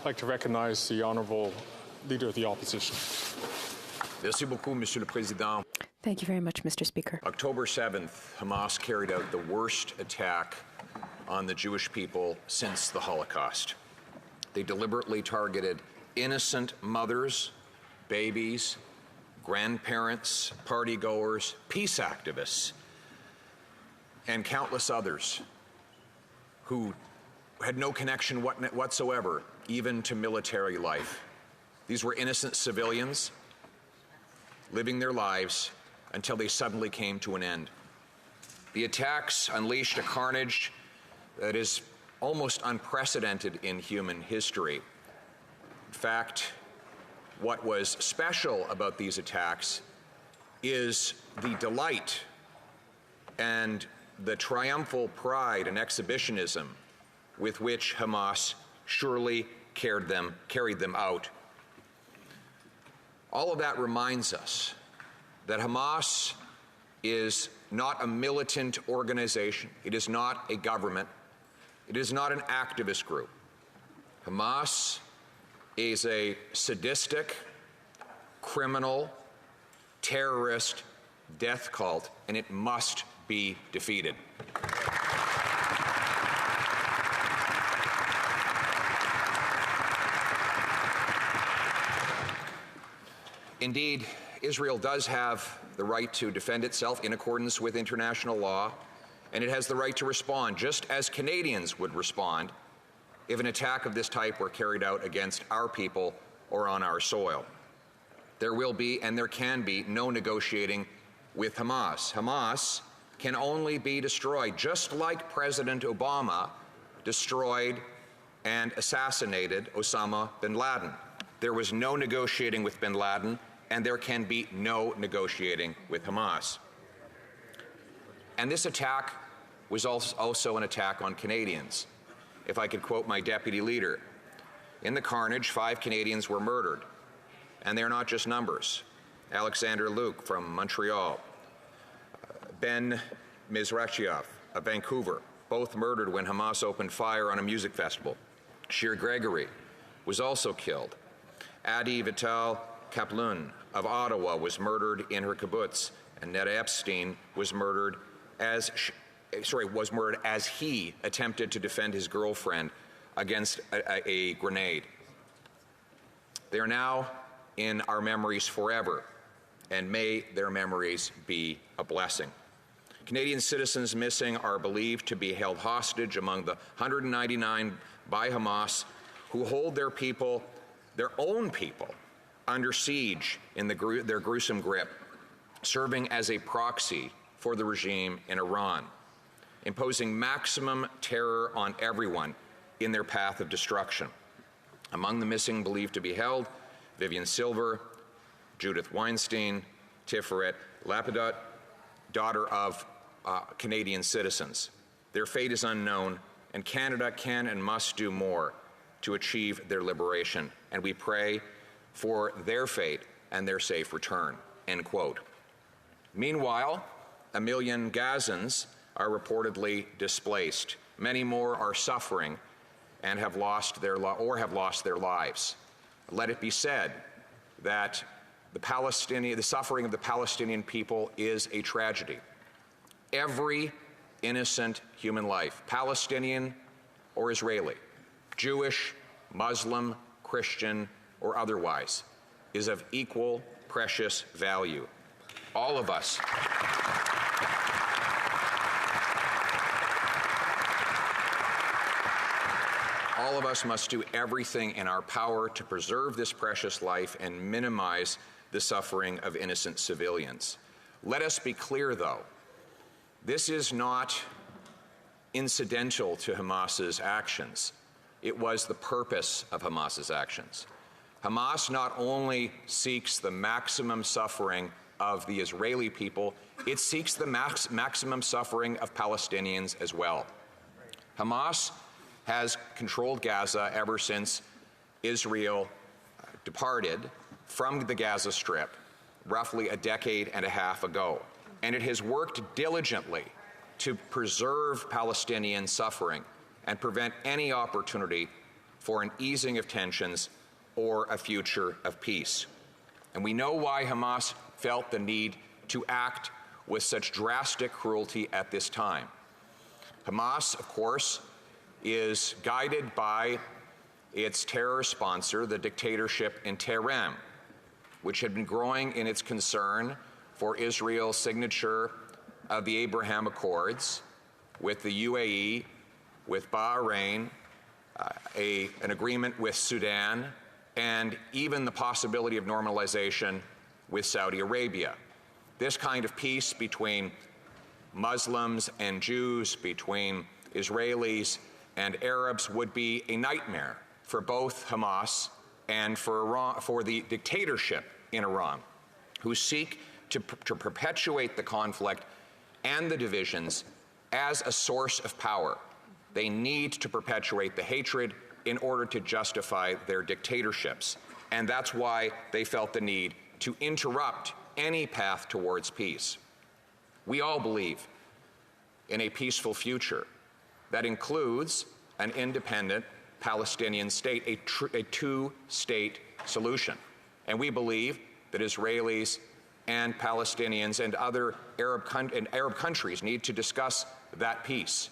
I'd like to recognize the Honourable Leader of the Opposition. Merci beaucoup, Monsieur le Président. Thank you very much, Mr. Speaker. October 7th, Hamas carried out the worst attack on the Jewish people since the Holocaust. They deliberately targeted innocent mothers, babies, grandparents, partygoers, peace activists, and countless others who had no connection whatsoever, even to military life. These were innocent civilians living their lives until they suddenly came to an end. The attacks unleashed a carnage that is almost unprecedented in human history. In fact, what was special about these attacks is the delight and the triumphal pride and exhibitionism with which Hamas surely carried them out. All of that reminds us that Hamas is not a militant organization. It is not a government. It is not an activist group. Hamas is a sadistic, criminal, terrorist death cult, and it must be defeated. Indeed, Israel does have the right to defend itself in accordance with international law, and it has the right to respond, just as Canadians would respond if an attack of this type were carried out against our people or on our soil. There will be and there can be no negotiating with Hamas. Hamas can only be destroyed, just like President Obama destroyed and assassinated Osama bin Laden. There was no negotiating with bin Laden, and there can be no negotiating with Hamas. And this attack was also an attack on Canadians. If I could quote my deputy leader, in the carnage, 5 Canadians were murdered, and they're not just numbers. Alexander Luke from Montreal, Ben Mizrachiov of Vancouver, both murdered when Hamas opened fire on a music festival. Shir Gregory was also killed. Adi Vital Kaplun of Ottawa was murdered in her kibbutz, and Neda Epstein was murdered as he attempted to defend his girlfriend against a grenade. They are now in our memories forever, and may their memories be a blessing. Canadian citizens missing are believed to be held hostage among the 199 by Hamas who hold their people, their own people, under siege in their gruesome grip, serving as a proxy for the regime in Iran, imposing maximum terror on everyone in their path of destruction. Among the missing believed to be held, Vivian Silver, Judith Weinstein, Tiferet Lapidot, daughter of Canadian citizens. Their fate is unknown, and Canada can and must do more to achieve their liberation, and we pray for their fate and their safe return, end quote. Meanwhile, 1 million Gazans are reportedly displaced. Many more are suffering and have lost their lives. Let it be said that the suffering of the Palestinian people is a tragedy. Every innocent human life, Palestinian or Israeli, Jewish, Muslim, Christian, or otherwise, is of equal precious value. All of us must do everything in our power to preserve this precious life and minimize the suffering of innocent civilians. Let us be clear, though, this is not incidental to Hamas's actions. It was the purpose of Hamas's actions. Hamas not only seeks the maximum suffering of the Israeli people, it seeks the maximum suffering of Palestinians as well. Hamas has controlled Gaza ever since Israel departed from the Gaza Strip roughly a decade and a half ago, and it has worked diligently to preserve Palestinian suffering and prevent any opportunity for an easing of tensions or a future of peace. And we know why Hamas felt the need to act with such drastic cruelty at this time. Hamas, of course, is guided by its terror sponsor, the dictatorship in Tehran, which had been growing in its concern for Israel's signature of the Abraham Accords with the UAE, with Bahrain, an agreement with Sudan, and even the possibility of normalization with Saudi Arabia. This kind of peace between Muslims and Jews, between Israelis and Arabs, would be a nightmare for both Hamas and for Iran, for the dictatorship in Iran, who seek to perpetuate the conflict and the divisions as a source of power. They need to perpetuate the hatred in order to justify their dictatorships. And that's why they felt the need to interrupt any path towards peace. We all believe in a peaceful future that includes an independent Palestinian state, a two-state solution. And we believe that Israelis and Palestinians and other Arab countries need to discuss that peace.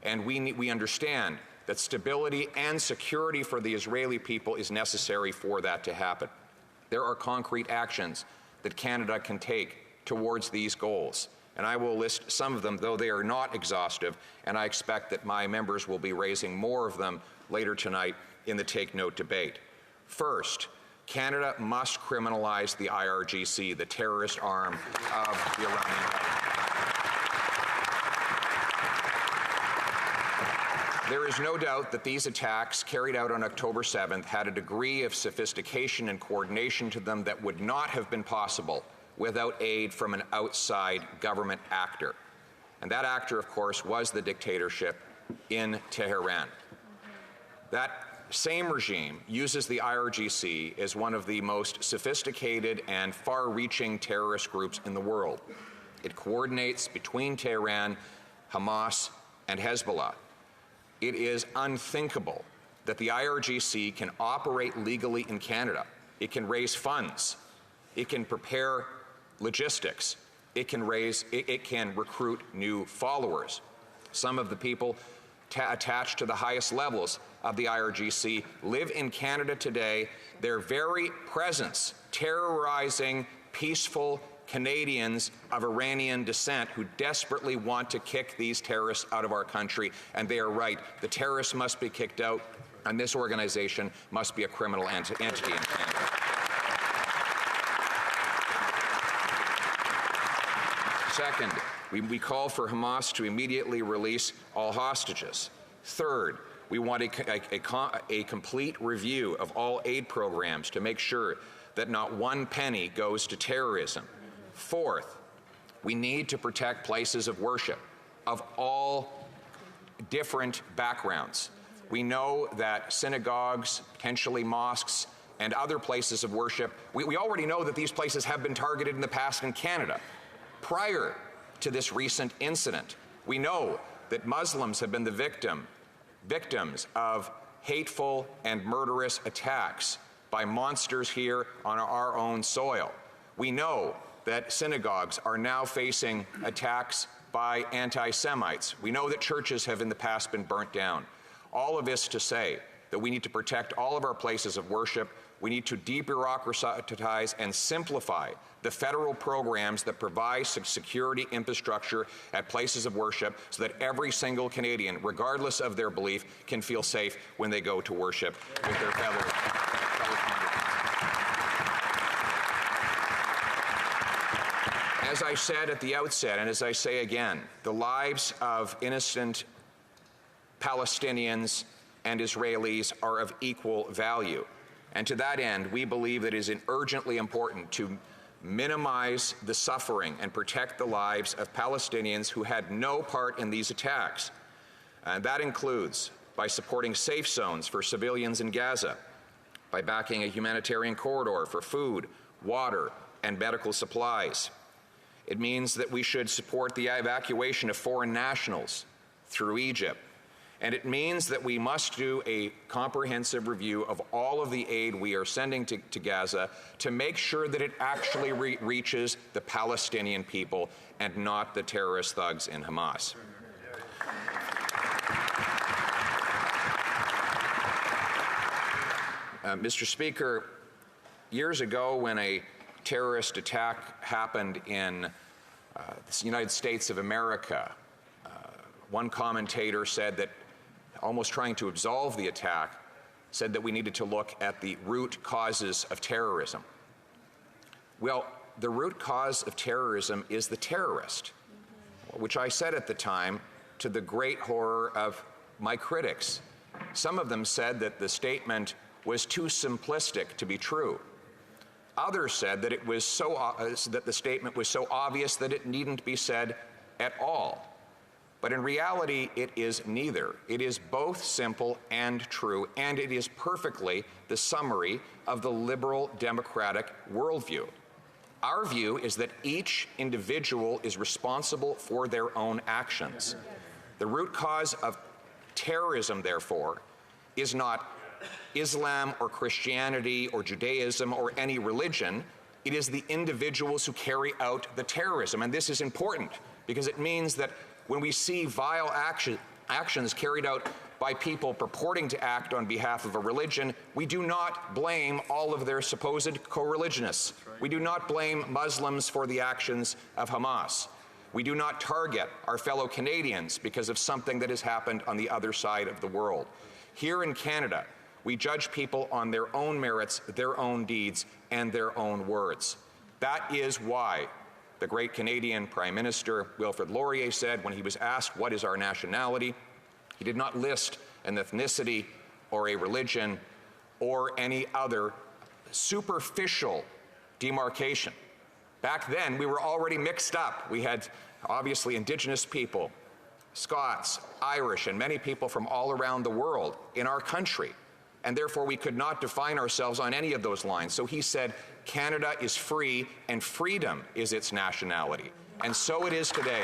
And we understand that stability and security for the Israeli people is necessary for that to happen. There are concrete actions that Canada can take towards these goals. And I will list some of them, though they are not exhaustive, and I expect that my members will be raising more of them later tonight in the Take Note debate. First, Canada must criminalize the IRGC, the terrorist arm of the Iranian government. There is no doubt that these attacks carried out on October 7th had a degree of sophistication and coordination to them that would not have been possible without aid from an outside government actor. And that actor, of course, was the dictatorship in Tehran. That same regime uses the IRGC as one of the most sophisticated and far-reaching terrorist groups in the world. It coordinates between Tehran, Hamas, and Hezbollah. It is unthinkable that the IRGC can operate legally in Canada. It can raise funds. It can prepare logistics. It can recruit new followers. Some of the people attached to the highest levels of the IRGC live in Canada today. Their very presence terrorizing peaceful Canadians of Iranian descent who desperately want to kick these terrorists out of our country. And they are right. The terrorists must be kicked out, and this organization must be a criminal entity in Canada. Second, we call for Hamas to immediately release all hostages. Third, we want a complete review of all aid programs to make sure that not one penny goes to terrorism. Fourth, we need to protect places of worship of all different backgrounds. We know that synagogues, potentially mosques, and other places of worship, we already know that these places have been targeted in the past in Canada. Prior to this recent incident, we know that Muslims have been the victims of hateful and murderous attacks by monsters here on our own soil. We know that synagogues are now facing attacks by anti-Semites. We know that churches have in the past been burnt down. All of this to say that we need to protect all of our places of worship. We need to de-bureaucratize and simplify the federal programs that provide security infrastructure at places of worship so that every single Canadian, regardless of their belief, can feel safe when they go to worship with their fellow congregants. As I said at the outset, and as I say again, the lives of innocent Palestinians and Israelis are of equal value. And to that end, we believe that it is urgently important to minimize the suffering and protect the lives of Palestinians who had no part in these attacks. And that includes by supporting safe zones for civilians in Gaza, by backing a humanitarian corridor for food, water, and medical supplies. It means that we should support the evacuation of foreign nationals through Egypt And it means that we must do a comprehensive review of all of the aid we are sending to Gaza to make sure that it actually reaches the Palestinian people and not the terrorist thugs in Hamas. Mr. Speaker, years ago when a terrorist attack happened in the United States of America, one commentator said that, almost trying to absolve the attack, said that we needed to look at the root causes of terrorism. Well, the root cause of terrorism is the terrorist, which I said at the time to the great horror of my critics. Some of them said that the statement was too simplistic to be true. Others said that it was that the statement was so obvious that it needn't be said at all. But in reality, it is neither. It is both simple and true, and it is perfectly the summary of the liberal democratic worldview. Our view is that each individual is responsible for their own actions. The root cause of terrorism, therefore, is not Islam or Christianity or Judaism or any religion. It is the individuals who carry out the terrorism. And this is important because it means that when we see vile actions carried out by people purporting to act on behalf of a religion, we do not blame all of their supposed co-religionists. We do not blame Muslims for the actions of Hamas. We do not target our fellow Canadians because of something that has happened on the other side of the world. Here in Canada, we judge people on their own merits, their own deeds, and their own words. That is why the great Canadian Prime Minister Wilfrid Laurier said when he was asked what is our nationality, he did not list an ethnicity or a religion or any other superficial demarcation. Back then, we were already mixed up. We had obviously Indigenous people, Scots, Irish, and many people from all around the world in our country. And therefore, we could not define ourselves on any of those lines. So he said, Canada is free, and freedom is its nationality. And so it is today.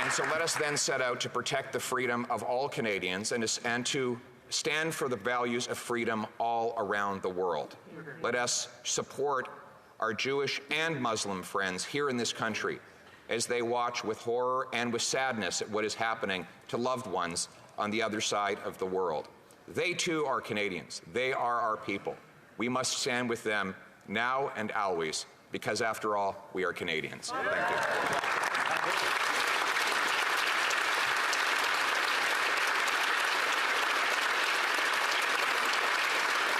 And so let us then set out to protect the freedom of all Canadians and to stand for the values of freedom all around the world. Let us support our Jewish and Muslim friends here in this country as they watch with horror and with sadness at what is happening to loved ones on the other side of the world. They too are Canadians. They are our people. We must stand with them now and always, because after all, we are Canadians. Thank you.